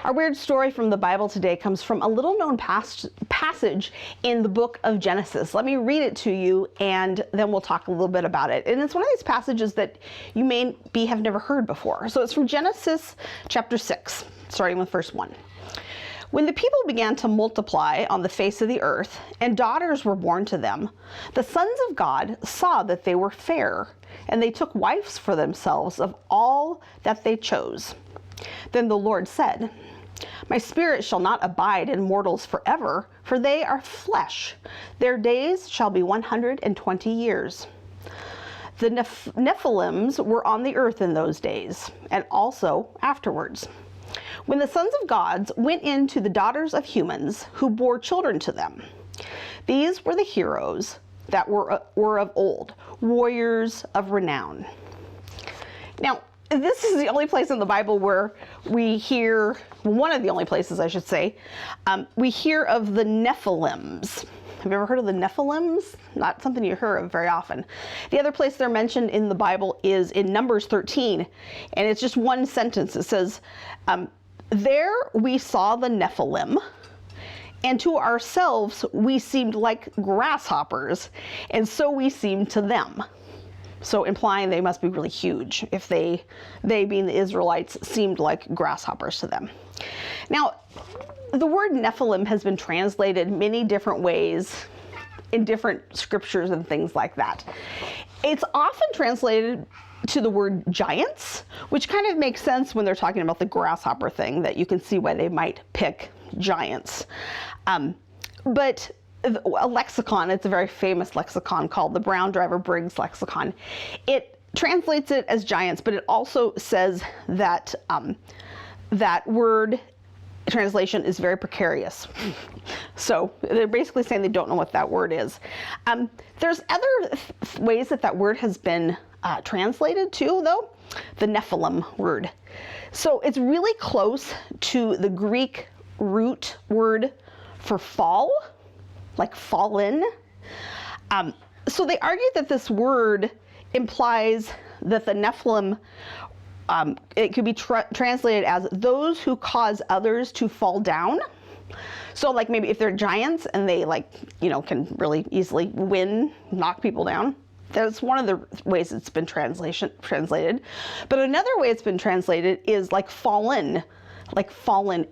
Our weird story from the Bible today comes from a little known passage in the book of Genesis. Let me read it to you and then we'll talk a little bit about it. And it's one of these passages that you may have never heard before. So it's from Genesis chapter 6, starting with verse 1. When the people began to multiply on the face of the earth, and daughters were born to them, the sons of God saw that they were fair, and they took wives for themselves of all that they chose. Then the Lord said, "My spirit shall not abide in mortals forever, for they are flesh. Their days shall be 120 years. The Nephilims were on the earth in those days, and also afterwards. When the sons of gods went in to the daughters of humans, who bore children to them. These were the heroes that were of old, warriors of renown." Now, this is the only place in the Bible where we hear, one of the only places I should say, we hear of the Nephilims. Have you ever heard of the Nephilims? Not something you hear of very often. The other place they're mentioned in the Bible is in Numbers 13, and it's just one sentence. It says, "There we saw the Nephilim, and to ourselves we seemed like grasshoppers, and so we seemed to them." So implying they must be really huge if they being the Israelites seemed like grasshoppers to them. Now, the word Nephilim has been translated many different ways in different scriptures and things like that. It's often translated to the word giants, which kind of makes sense when they're talking about the grasshopper thing, that you can see why they might pick giants. But a lexicon, it's a very famous lexicon called the Brown Driver Briggs lexicon. It translates it as giants, but it also says that that word translation is very precarious. So they're basically saying they don't know what that word is. There's other ways that word has been translated too, though. The Nephilim word. So it's really close to the Greek root word for fall, like fallen. So they argue that this word implies that the Nephilim, it could be translated as those who cause others to fall down. So like maybe if they're giants and they can really easily knock people down. That's one of the ways it's been translated. But another way it's been translated is like fallen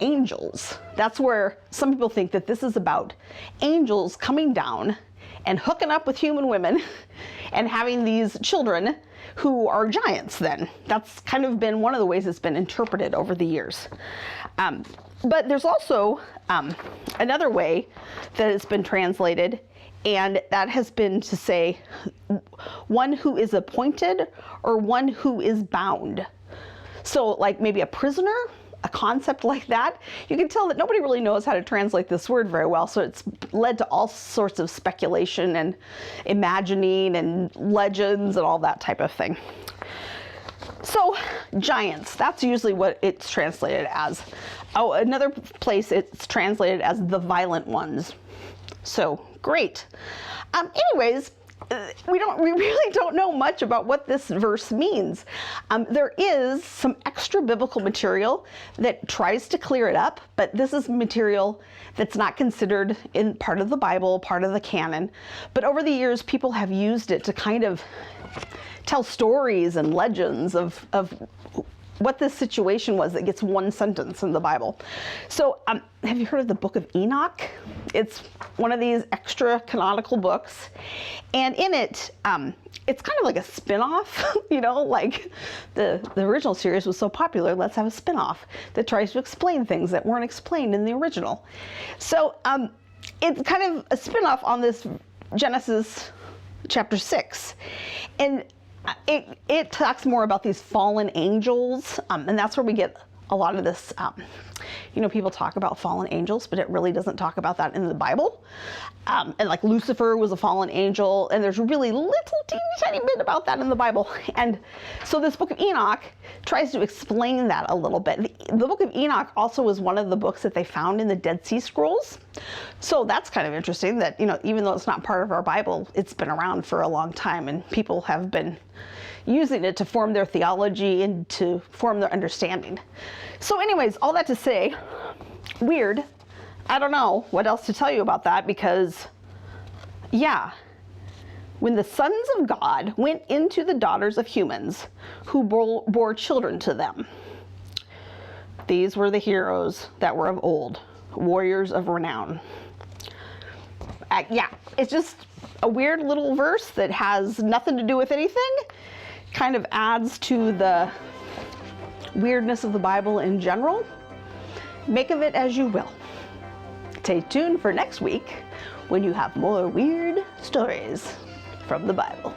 angels. That's where some people think that this is about angels coming down and hooking up with human women and having these children who are giants then. That's kind of been one of the ways it's been interpreted over the years. But there's also another way that it's been translated, and that has been to say one who is appointed or one who is bound. So like maybe a prisoner, a concept like that. You can tell that nobody really knows how to translate this word very well, so it's led to all sorts of speculation and imagining and legends and all that type of thing. So giants, that's usually what it's translated as. Oh, another place it's translated as the violent ones. So great. Anyways, we really don't know much about what this verse means. There is some extra biblical material that tries to clear it up, but this is material that's not considered in part of the Bible, part of the canon. But over the years, people have used it to kind of tell stories and legends of what this situation was that gets one sentence in the Bible. So have you heard of the book of Enoch? It's one of these extra canonical books, and in it, it's kind of like a spin-off, like the original series was so popular, let's have a spin-off that tries to explain things that weren't explained in the original. So it's kind of a spin-off on this Genesis chapter 6. And it talks more about these fallen angels, and that's where we get a lot of this. People talk about fallen angels, but it really doesn't talk about that in the Bible. And like Lucifer was a fallen angel, and there's really little teeny tiny bit about that in the Bible. And so this book of Enoch tries to explain that a little bit. The book of Enoch also was one of the books that they found in the Dead Sea Scrolls. So that's kind of interesting that, even though it's not part of our Bible, it's been around for a long time, and people have been using it to form their theology and to form their understanding. So anyways, all that to say, weird. I don't know what else to tell you about that, because yeah, when the sons of God went into the daughters of humans, who bore children to them. These were the heroes that were of old, warriors of renown. Yeah, it's just a weird little verse that has nothing to do with anything. Kind of adds to the weirdness of the Bible in general. Make of it as you will. Stay tuned for next week when you have more weird stories from the Bible.